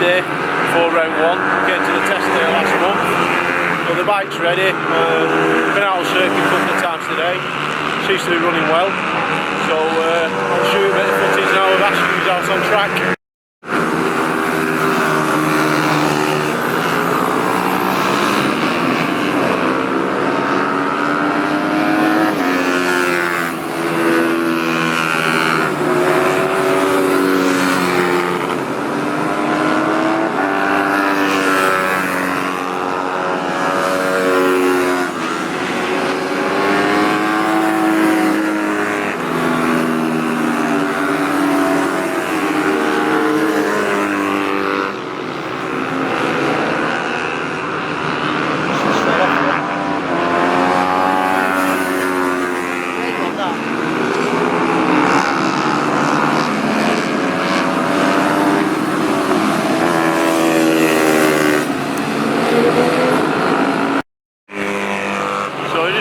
day before round one. Came to the test day last month, so the bike's ready. Been out on circuit a couple of times today. Seems to be running well, so I'll show you a bit of footage now of Ash who's out on track.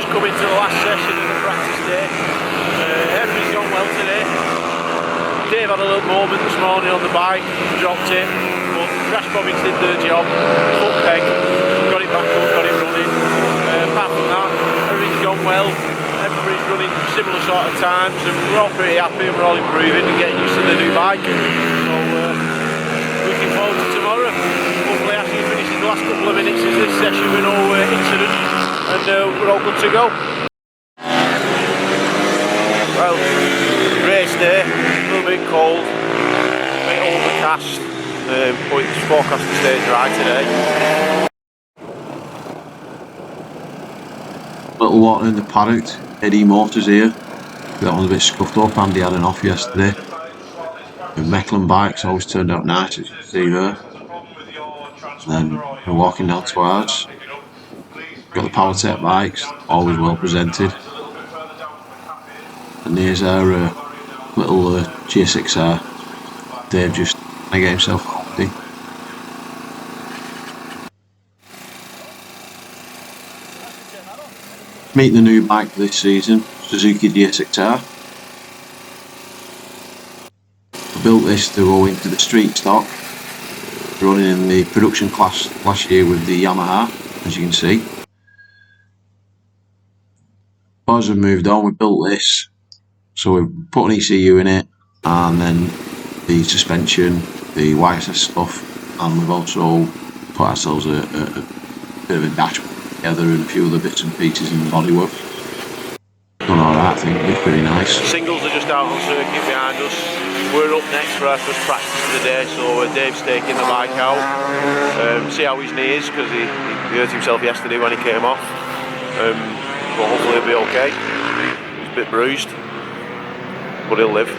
Coming to the last session of the practice day. Everything's gone well today. Dave had a little moment this morning on the bike, dropped it, but crash bobbins did their job. Foot peg, got it back up, got it running. Apart from that, everything's gone well. Everybody's running similar sort of times, and we're all pretty happy and we're all improving and getting used to the new bike. So looking forward to tomorrow. Hopefully Ashley finishes the last couple of minutes of this session with no incidents. And we're all good to go. Well, race day, a little bit cold, a bit overcast, but it's forecast to stay dry today. Little water in the paddock, Eddie Motors here. That one's a bit scuffed up, Andy had an off yesterday. The Mechlin bikes always turned out nice, as you can see there. And then we're walking down to ours. Got the PowerTech bikes, always well presented. And here's our little G6R. Dave just trying to get himself coffee. Meet the new bike for this season, Suzuki G6R. I built this to go into the street stock, running in the production class last year with the Yamaha, as you can see. As we've moved on, we built this, so we put an ECU in it, and then the suspension, the YSS stuff, and we've also put ourselves a bit of a dashboard together and a few other bits and pieces in the bodywork. Done alright, I think it's pretty nice. Singles are just out on circuit behind us. We're up next for our first practice of the day, so Dave's taking the bike out. See how his knee is, because he hurt himself yesterday when he came off. But hopefully he'll be okay. He's a bit bruised, but he'll live.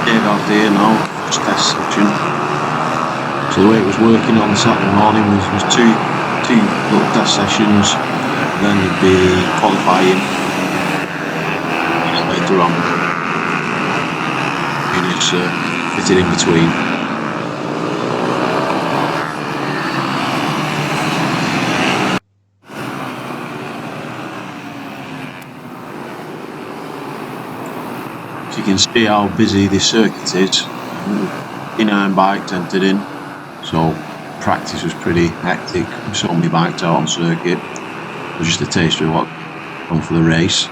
Dave out here now, just test section. So the way it was working on Saturday morning was two little test sessions, then there'd be qualifying. Later on, units fitted in between. So you can see how busy this circuit is. 9 bikes entered in, so practice was pretty hectic with so many bikes out on circuit. It was just a taster of what on for the race.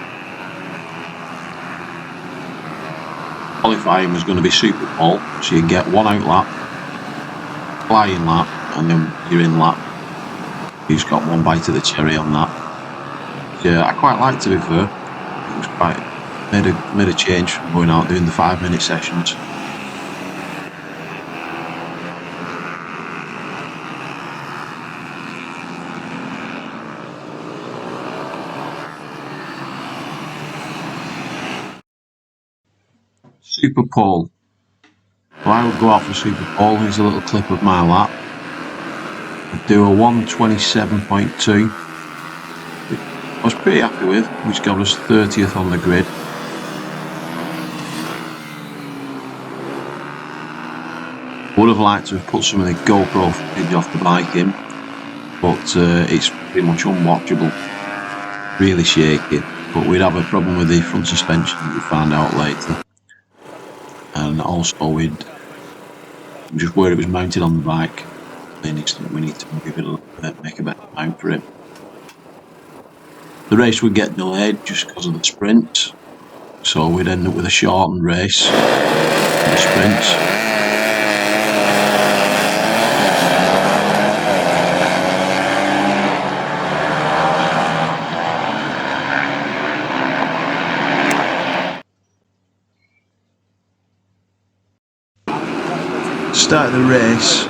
Qualifying was going to be super pole, so you get one out lap, flying lap, and then you're in lap. You've got one bite of the cherry on that. Yeah, I quite liked it, to be fair. It was quite made a change from going out doing the 5-minute sessions. Super pole. So I would go out for super pole. Here's a little clip of my lap. I'd do a 1:27.2. I was pretty happy with, which got us 30th on the grid. Would have liked to have put some of the GoPro footage off the bike in, but it's pretty much unwatchable, really shaky. But we'd have a problem with the front suspension, we found out later, and also we'd just where it was mounted on the bike, we need to move it a little bit, make a better mount for it. The race would get delayed just because of the sprints, so we'd end up with a shortened race for the sprints. Start of the race,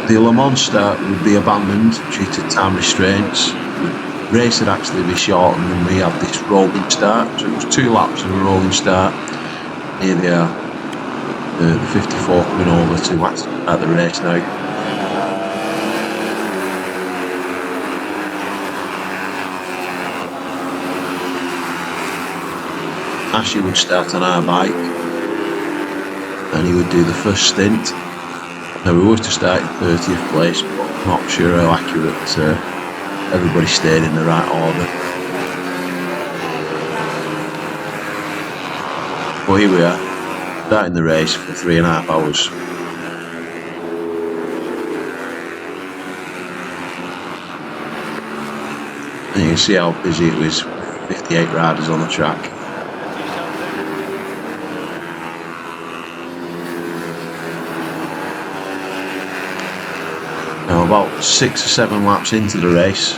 the Le Mans start would be abandoned due to time restraints. The race would actually be shortened and we had this rolling start, so it was 2 laps of a rolling start. Here they are, the 54 coming over to actually start the race now. Ashley would start on our bike and he would do the first stint. Now we were to start in 30th place, but I'm not sure how accurate everybody stayed in the right order. But here we are, starting the race for 3.5 hours. And you can see how busy it was, 58 riders on the track. Now about 6 or 7 laps into the race,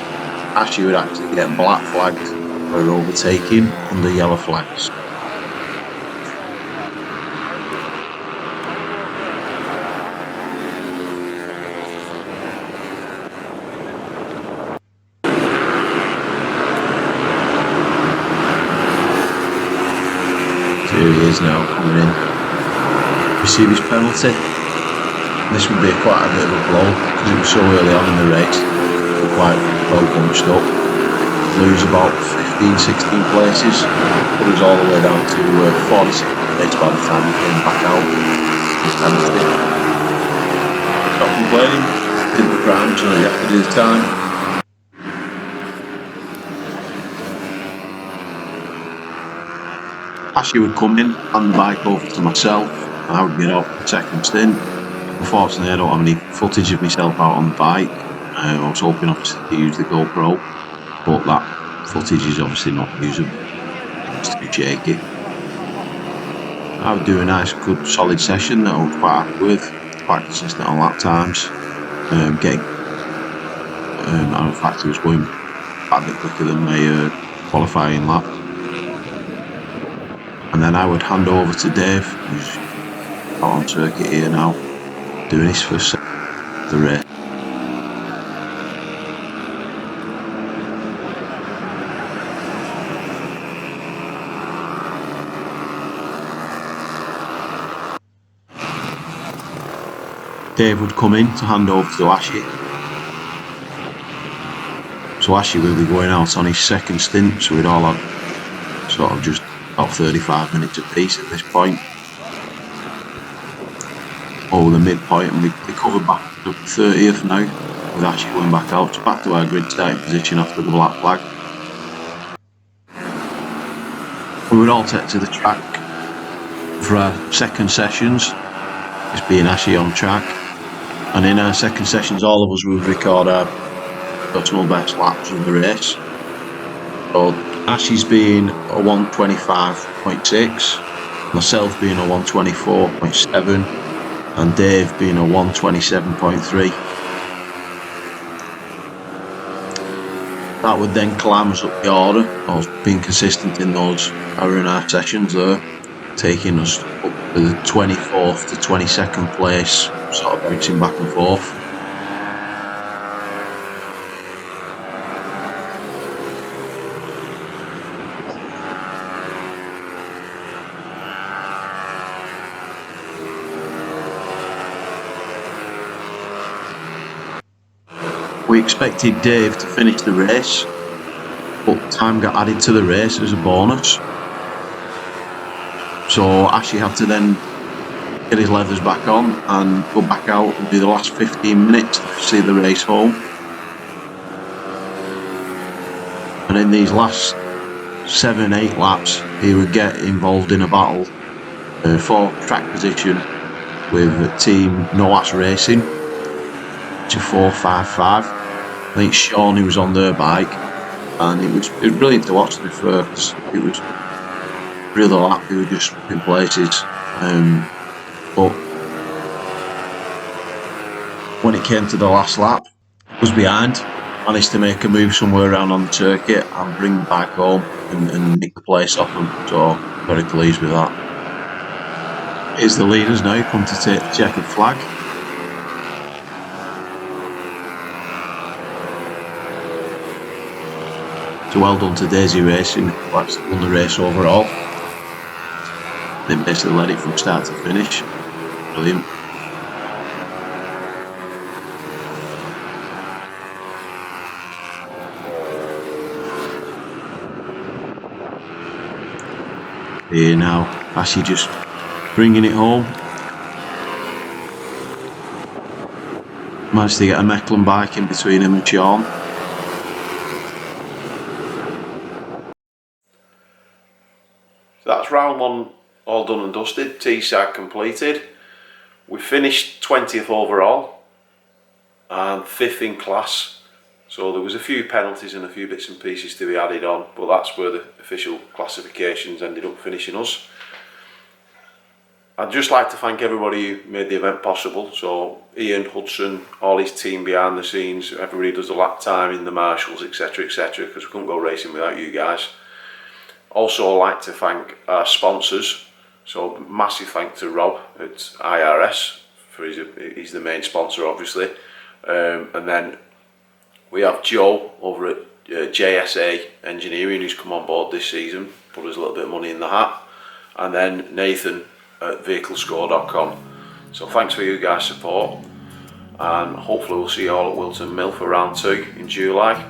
Ashley would actually get black flagged for overtaking under yellow flags. Here he is now coming in. Receive his penalty. This would be quite a bit of a blow because it was so early on in the race. We're quite well bunched up. Lose about 15-16 places. Put us all the way down to 46 places by the time we came back out. Penalty. Not complaining. Did the crime, so you have to do the time. Ashley would come in, hand the bike over to myself, and I would get out the second stint. Unfortunately, I don't have any footage of myself out on the bike. I was hoping obviously to use the GoPro, but that footage is obviously not usable. It's too shaky. I would do a nice, good, solid session that I was quite happy with, quite consistent on lap times. In fact, I was going a bit quicker than my qualifying lap. And then I would hand over to Dave, who's out on circuit here now, doing his first set of the race. Dave would come in to hand over to Ashley. So Ashley will be going out on his second stint, so we'd all have sort of just about 35 minutes apiece at this point. Over the midpoint, and we covered back to 30th now, with Ashley going back out, so back to our grid starting position after the black flag. We would all take to the track for our second sessions, it's being Ashley on track, and in our second sessions all of us would record our personal best laps of the race. So Ashley's being a 125.6, myself being a 124.7, and Dave being a 127.3. That would then climb us up the order. I was being consistent in those hour-and-a-half sessions there, taking us up to the 24th to 22nd place, sort of bouncing back and forth. We expected Dave to finish the race, but time got added to the race as a bonus. So Ashley had to then get his leathers back on and go back out and do the last 15 minutes to see the race home. And in these last 7-8 laps, he would get involved in a battle for track position with Team Noas Racing to 455. I think Shawnee was on their bike, and it was brilliant to watch, to be fair, because it was really lap, they were just swapping places. But when it came to the last lap, was behind, managed to make a move somewhere around on the circuit and bring the bike home and nick the place off them. So very pleased with that. Here's the leaders now come to take the checkered flag. So well done to Daisy Racing, that's won the race overall. They basically led it from start to finish. Brilliant. Here now, Ashley just bringing it home. Managed to get a Mecklin bike in between him and Sean. So that's round one all done and dusted, Teesside completed. We finished 20th overall and 5th in class. So there was a few penalties and a few bits and pieces to be added on, but that's where the official classifications ended up finishing us. I'd just like to thank everybody who made the event possible. So Ian, Hudson, all his team behind the scenes, everybody does the lap time in the marshals, etc, because we couldn't go racing without you guys. Also, I'd like to thank our sponsors. So massive thank to Rob at IRS, for he's the main sponsor obviously. And then we have Joe over at JSA Engineering, who's come on board this season, put us a little bit of money in the hat. And then Nathan at vehiclescore.com. So thanks for you guys' support, and hopefully we'll see you all at Wilton Mill for round 2 in July.